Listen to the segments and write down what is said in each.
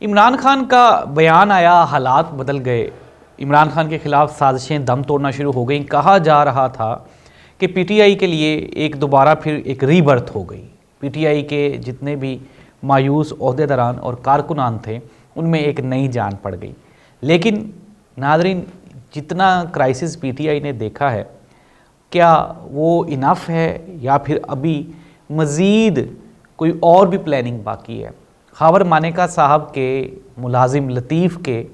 इमरान खान का बयान आया, हालात बदल गए। इमरान खान के खिलाफ साजिशें दम तोड़ना शुरू हो गई। कहा जा रहा था कि पीटीआई के लिए एक दोबारा फिर एक रीबर्थ हो गई। पीटीआई के जितने भी मायूस ओहदेदारान और कारकुनान थे उनमें एक नई जान पड़ गई। लेकिन नादरीन, जितना क्राइसिस पीटीआई ने देखा है, क्या वो इनफ है या फिर अभी मज़ीद कोई और भी प्लानिंग बाकी है? खावर मानेका साहब के मुलाजिम लतीफ़ के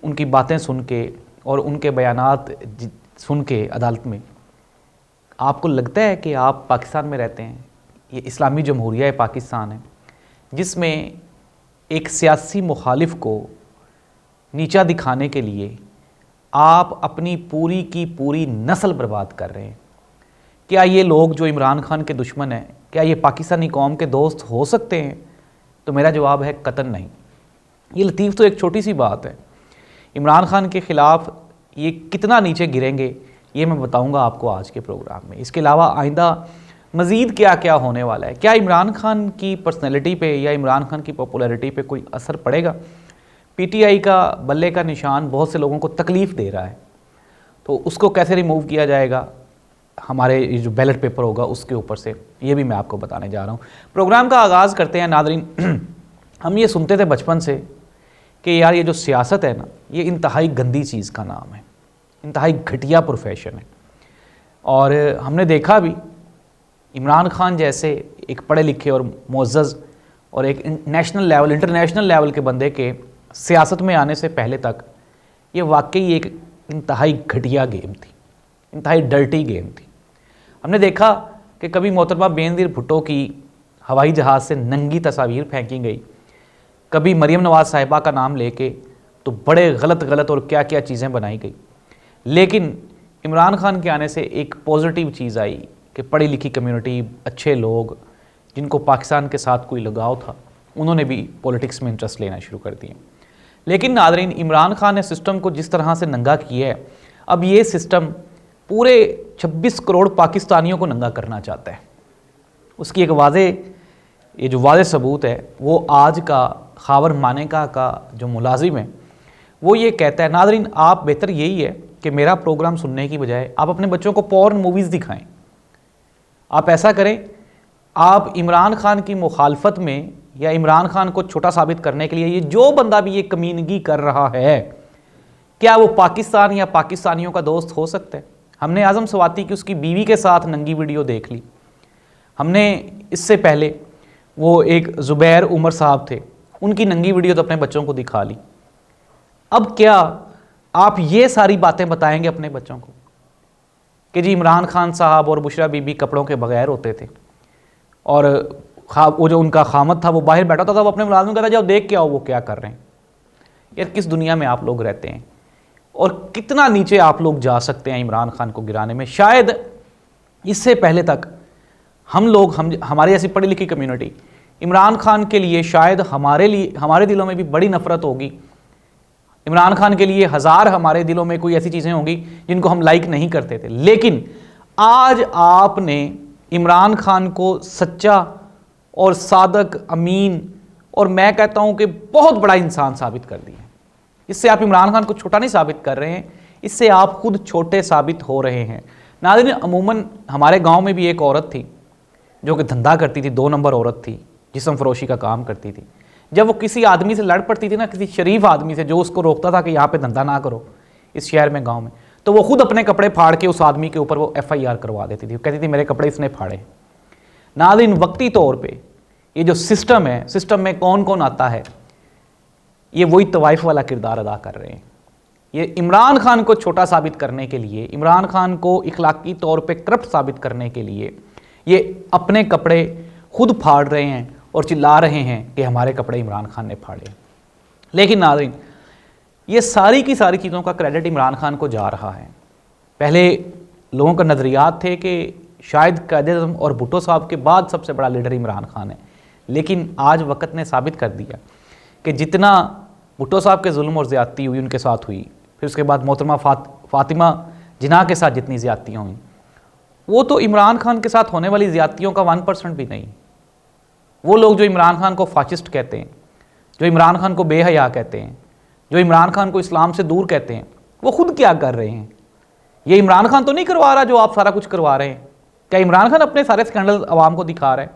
उनकी बातें सुन के और उनके बयानात सुन के अदालत में, आपको लगता है कि आप पाकिस्तान में रहते हैं, ये इस्लामी जमहूरिया पाकिस्तान है, जिसमें एक सियासी मुखालिफ को नीचा दिखाने के लिए आप अपनी पूरी की पूरी नस्ल बर्बाद कर रहे हैं? क्या ये लोग जो इमरान खान के दुश्मन हैं, क्या ये पाकिस्तानी कौम के दोस्त हो सकते हैं? तो मेरा जवाब है कतन नहीं। ये लतीफ़ तो एक छोटी सी बात है। इमरान खान के ख़िलाफ़ ये कितना नीचे गिरेंगे ये मैं बताऊंगा आपको आज के प्रोग्राम में। इसके अलावा आइंदा मज़ीद क्या क्या होने वाला है, क्या इमरान खान की पर्सनैलिटी पे या इमरान खान की पॉपुलैरिटी पे कोई असर पड़ेगा? पीटीआई का बल्ले का निशान बहुत से लोगों को तकलीफ़ दे रहा है, तो उसको कैसे रिमूव किया जाएगा, हमारे जो बैलेट पेपर होगा उसके ऊपर से, ये भी मैं आपको बताने जा रहा हूँ। प्रोग्राम का आगाज़ करते हैं नादरीन। हम ये सुनते थे बचपन से कि यार ये जो सियासत है ना, ये इंतहाई गंदी चीज़ का नाम है, इंतहाई घटिया प्रोफेशन है। और हमने देखा भी इमरान खान जैसे एक पढ़े लिखे और मुअज़्ज़ज़ और एक नेशनल लेवल इंटरनेशनल लेवल के बंदे के सियासत में आने से पहले तक ये वाकई एक इंतहाई घटिया गेम थी, इंतहाई डर्टी गेम थी। हमने देखा कि कभी मोहतरमा बेनज़ीर भुट्टो की हवाई जहाज़ से नंगी तस्वीर फेंकी गई, कभी मरीम नवाज़ साहिबा का नाम लेके तो बड़े गलत और क्या क्या चीज़ें बनाई गई। लेकिन इमरान खान के आने से एक पॉजिटिव चीज़ आई कि पढ़ी लिखी कम्युनिटी, अच्छे लोग जिनको पाकिस्तान के साथ कोई लगाव था, उन्होंने भी पॉलिटिक्स में इंटरेस्ट लेना शुरू कर दिए। लेकिन नादरीन, इमरान खान ने सिस्टम को जिस तरह से नंगा किया है, अब ये सिस्टम पूरे 26 करोड़ पाकिस्तानियों को नंगा करना चाहता है। उसकी एक ये जो वाज़े सबूत है वो आज का खावर मानेका का जो मुलाजिम है वो ये कहता है। नादरीन, आप बेहतर यही है कि मेरा प्रोग्राम सुनने की बजाय आप अपने बच्चों को पॉर्न मूवीज़ दिखाएं। आप ऐसा करें, आप इमरान खान की मुखालफत में या इमरान खान को छोटा साबित करने के लिए ये जो बंदा भी ये कमीनगी कर रहा है, क्या वो पाकिस्तान या पाकिस्तानियों का दोस्त हो सकता है? हमने आज़म स्वाति की उसकी बीवी के साथ नंगी वीडियो देख ली। हमने इससे पहले वो एक ज़ुबैर उमर साहब थे, उनकी नंगी वीडियो तो अपने बच्चों को दिखा ली। अब क्या आप ये सारी बातें बताएंगे अपने बच्चों को कि जी इमरान खान साहब और बुशरा बीबी कपड़ों के बगैर होते थे और वो जो उनका खामद था वो बाहर बैठा था, वो अपने मुलाजिम कहता जाओ देख के आओ वो क्या कर रहे हैं। यार, किस दुनिया में आप लोग रहते हैं और कितना नीचे आप लोग जा सकते हैं इमरान खान को गिराने में? शायद इससे पहले तक हमारी ऐसी पढ़ी लिखी कम्युनिटी इमरान खान के लिए, शायद हमारे दिलों में भी बड़ी नफरत होगी। इमरान खान के लिए हमारे दिलों में कोई ऐसी चीज़ें होंगी जिनको हम लाइक नहीं करते थे। लेकिन आज आपने इमरान खान को सच्चा और सादक, अमीन और मैं कहता हूं कि बहुत बड़ा इंसान साबित कर दिया। इससे आप इमरान खान को छोटा नहीं साबित कर रहे हैं, इससे आप खुद छोटे साबित हो रहे हैं। नाज़रीन, अमूमन हमारे गांव में भी एक औरत थी जो कि धंधा करती थी, 2 नंबर औरत थी, जिस्म फरोशी का काम करती थी। जब वो किसी आदमी से लड़ पड़ती थी ना, किसी शरीफ आदमी से जो उसको रोकता था कि यहाँ पे धंधा ना करो इस शहर में, गांव में, तो वो खुद अपने कपड़े फाड़ के उस आदमी के ऊपर वो FIR करवा देती थी। कहती थी मेरे कपड़े इसने फाड़े। नाज़रीन, वक्ती तौर पे ये जो सिस्टम है, सिस्टम में कौन कौन आता है, ये वही तवाइफ वाला किरदार अदा कर रहे हैं। ये इमरान खान को छोटा साबित करने के लिए, इमरान खान को इखलाकी तौर पे करप्ट साबित करने के लिए ये अपने कपड़े खुद फाड़ रहे हैं और चिल्ला रहे हैं कि हमारे कपड़े इमरान खान ने फाड़े। लेकिन नाज़रीन, ये सारी की सारी चीज़ों का क्रेडिट इमरान खान को जा रहा है। पहले लोगों का नज़रियात थे कि शायद कायद-ए-आज़म और भुट्टो साहब के बाद सबसे बड़ा लीडर इमरान खान है। लेकिन आज वक़्त ने साबित कर दिया कि जितना भुट्टो साहब के जुल्म और ज़्यादती हुई, उनके साथ हुई, फिर उसके बाद मोहतरमा फ़ातिमा जिन्ना के साथ जितनी ज़्यादतियाँ हुई, वो तो इमरान खान के साथ होने वाली ज़्यादतियों का 1% भी नहीं। वो लोग जो इमरान खान को फाशिस्ट कहते हैं, जो इमरान खान को बेहया कहते हैं, जो इमरान खान को इस्लाम से दूर कहते हैं, वो खुद क्या कर रहे हैं? ये इमरान खान तो नहीं करवा रहा जो आप सारा कुछ करवा रहे हैं। क्या इमरान खान अपने सारे स्कैंडल आवाम को दिखा रहा है?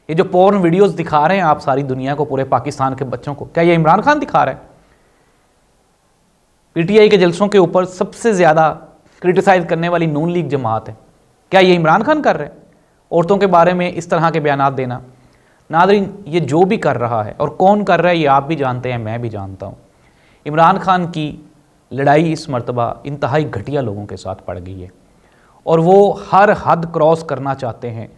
ये जो पोर्न वीडियोस दिखा रहे हैं आप सारी दुनिया को, पूरे पाकिस्तान के बच्चों को, क्या ये इमरान खान दिखा रहा है? पीटीआई के जलसों के ऊपर सबसे ज़्यादा क्रिटिसाइज करने वाली नून लीग जमात है, क्या ये इमरान खान कर रहे हैं? औरतों के बारे में इस तरह के बयानात देना। नादरीन, ये जो भी कर रहा है और कौन कर रहा है ये आप भी जानते हैं, मैं भी जानता हूँ। इमरान खान की लड़ाई इस मर्तबा इंतहाई घटिया लोगों के साथ पड़ गई है और वो हर हद क्रॉस करना चाहते हैं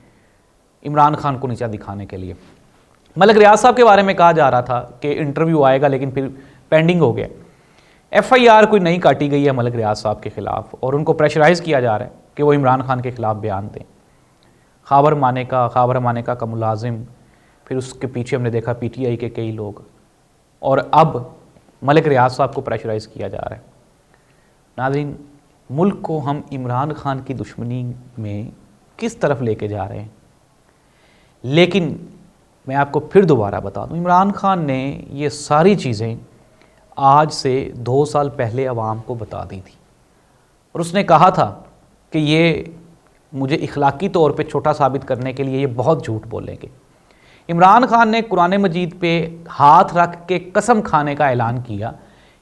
इमरान खान को नीचा दिखाने के लिए। मलिक रियाज साहब के बारे में कहा जा रहा था कि इंटरव्यू आएगा, लेकिन फिर पेंडिंग हो गया। FIR कोई नई काटी गई है मलिक रियाज साहब के ख़िलाफ़ और उनको प्रेशराइज़ किया जा रहा है कि वो इमरान खान के ख़िलाफ़ बयान दें। खाबर मानेका का मुलाजिम, फिर उसके पीछे हमने देखा PTI के कई लोग, और अब मलिक रियाज साहब को प्रेशराइज़ किया जा रहा है। नाज़रीन, मुल्क को हम इमरान खान की दुश्मनी में किस तरफ लेके जा रहे हैं? लेकिन मैं आपको फिर दोबारा बता दूं, इमरान खान ने ये सारी चीज़ें आज से 2 साल पहले अवाम को बता दी थी और उसने कहा था कि ये मुझे इखलाकी तौर पे छोटा साबित करने के लिए ये बहुत झूठ बोलेंगे। इमरान खान ने कुरान मजीद पे हाथ रख के कसम खाने का ऐलान किया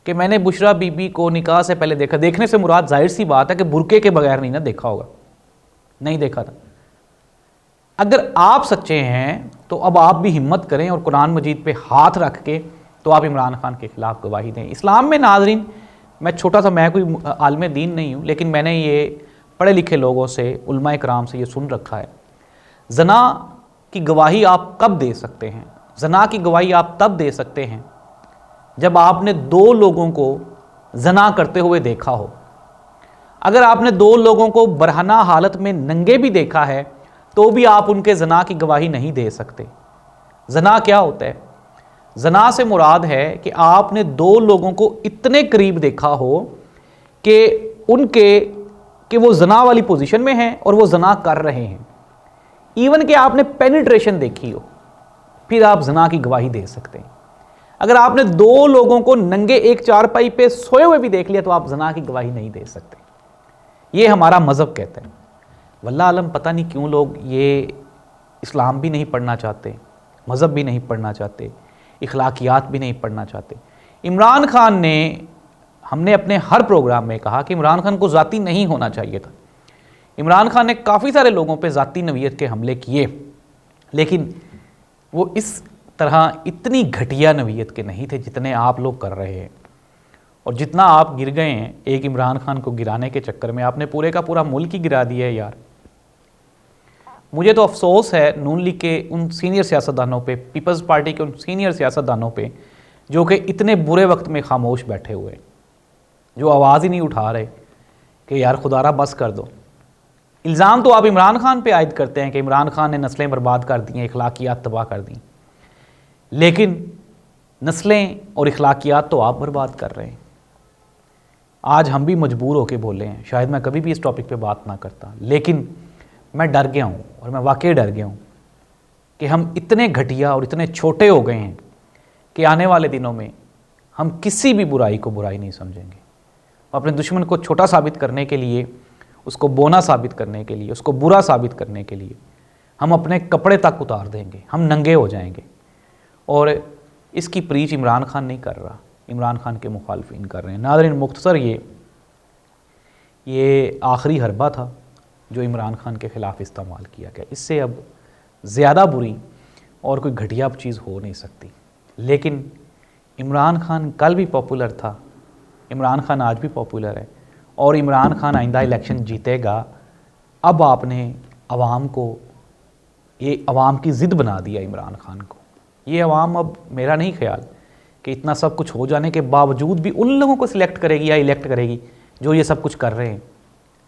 कि मैंने बुशरा बीबी को निकाह से पहले देखा। देखने से मुराद जाहिर सी बात है कि बुरके के बगैर नहीं ना देखा होगा, नहीं देखा था। अगर आप सच्चे हैं तो अब आप भी हिम्मत करें और कुरान मजीद पे हाथ रख के तो आप इमरान खान के ख़िलाफ़ गवाही दें। इस्लाम में नाज़रीन, मैं कोई आलिम दीन नहीं हूँ, लेकिन मैंने ये पढ़े लिखे लोगों से, उलमा इकराम से ये सुन रखा है, जना की गवाही आप कब दे सकते हैं? जना की गवाही आप तब दे सकते हैं जब आपने 2 लोगों को जना करते हुए देखा हो। अगर आपने 2 लोगों को बरहना हालत में नंगे भी देखा है तो भी आप उनके जना की गवाही नहीं दे सकते। जना क्या होता है? जना से मुराद है कि आपने 2 लोगों को इतने करीब देखा हो कि वो जना वाली पोजीशन में हैं और वो जना कर रहे हैं, इवन कि आपने पेनिट्रेशन देखी हो, फिर आप जना की गवाही दे सकते हैं। अगर आपने 2 लोगों को नंगे एक चारपाई पे सोए हुए भी देख लिया तो आप जना की गवाही नहीं दे सकते। ये हमारा मज़हब कहता है। वल्लाह आलम, पता नहीं क्यों लोग ये इस्लाम भी नहीं पढ़ना चाहते, मज़हब भी नहीं पढ़ना चाहते, इखलाकियात भी नहीं पढ़ना चाहते। इमरान खान ने, हमने अपने हर प्रोग्राम में कहा कि इमरान खान को ज़ाती नहीं होना चाहिए था। इमरान खान ने काफ़ी सारे लोगों पे ज़ाती नवीयत के हमले किए, लेकिन वो इस तरह इतनी घटिया नवीयत के नहीं थे जितने आप लोग कर रहे हैं। और जितना आप गिर गए हैं एक इमरान खान को गिराने के चक्कर में, आपने पूरे का पूरा मुल्क ही गिरा दिया है यार। मुझे तो अफसोस है नून लीग के उन सीनियर सियासतदानों पे, पीपल्स पार्टी के उन सीनियर सियासतदानों पे जो कि इतने बुरे वक्त में खामोश बैठे हुए, जो आवाज़ ही नहीं उठा रहे कि यार खुदारा बस कर दो। इल्ज़ाम तो आप इमरान खान पे आयद करते हैं कि इमरान खान ने नस्लें बर्बाद कर दी हैं, इखलाकियात तबाह कर दी, लेकिन नस्लें और इखलाकियात तो आप बर्बाद कर रहे हैं। आज हम भी मजबूर होकर बोले हैं, शायद मैं कभी भी इस टॉपिक पे बात ना करता, लेकिन मैं डर गया हूँ और मैं वाकई डर गया हूँ कि हम इतने घटिया और इतने छोटे हो गए हैं कि आने वाले दिनों में हम किसी भी बुराई को बुराई नहीं समझेंगे। अपने दुश्मन को छोटा साबित करने के लिए, उसको बोना साबित करने के लिए, उसको बुरा साबित करने के लिए हम अपने कपड़े तक उतार देंगे, हम नंगे हो जाएंगे। और इसकी प्रीच इमरान खान नहीं कर रहा, इमरान खान के मुखालफिन कर रहे हैं। नाज़रीन, मुख्तसर ये आखिरी हरबा था जो इमरान खान के ख़िलाफ़ इस्तेमाल किया गया। इससे अब ज़्यादा बुरी और कोई घटिया चीज़ हो नहीं सकती। लेकिन इमरान खान कल भी पॉपुलर था, इमरान खान आज भी पॉपुलर है और इमरान खान आइंदा इलेक्शन जीतेगा। अब आपने अवाम को, ये अवाम की ज़िद बना दिया इमरान खान को। ये अवाम अब, मेरा नहीं ख्याल कि इतना सब कुछ हो जाने के बावजूद भी उन लोगों को सिलेक्ट करेगी या इलेक्ट करेगी जो ये सब कुछ कर रहे हैं।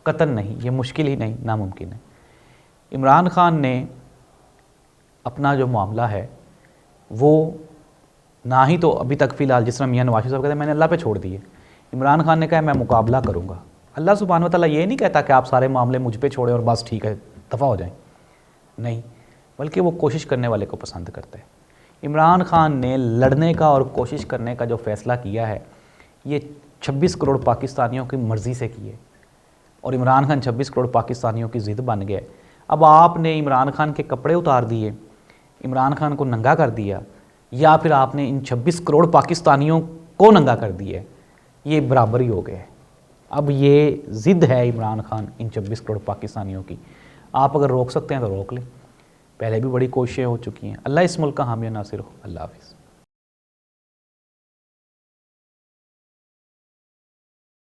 कतन नहीं, ये मुश्किल ही नहीं, नामुमकिन है। इमरान खान ने अपना जो मामला है वो ना ही तो अभी तक फ़िलहाल, जिस तरह मियां नवाज शरीफ साहब कहते हैं मैंने अल्लाह पे छोड़ दिए, इमरान खान ने कहा मैं मुकाबला करूँगा। अल्लाह सुब्हान व तआला ये नहीं कहता कि आप सारे मामले मुझ पे छोड़ें और बस ठीक है दफ़ा हो जाएं, नहीं, बल्कि वो कोशिश करने वाले को पसंद करता है। इमरान खान ने लड़ने का और कोशिश करने का जो फ़ैसला किया है ये 26 करोड़ पाकिस्तानियों की मर्ज़ी से किए और इमरान खान 26 करोड़ पाकिस्तानियों की ज़िद बन गया। अब आपने इमरान खान के कपड़े उतार दिए, इमरान खान को नंगा कर दिया, या फिर आपने इन 26 करोड़ पाकिस्तानियों को नंगा कर दिया, ये बराबर ही हो गए। अब ये ज़िद है इमरान खान इन 26 करोड़ पाकिस्तानियों की। आप अगर रोक सकते हैं तो रोक लें, पहले भी बड़ी कोशिशें हो चुकी हैं। अल्लाह इस मुल्क का हामी और नासिर हो। अल्लाह हाफ़िज़।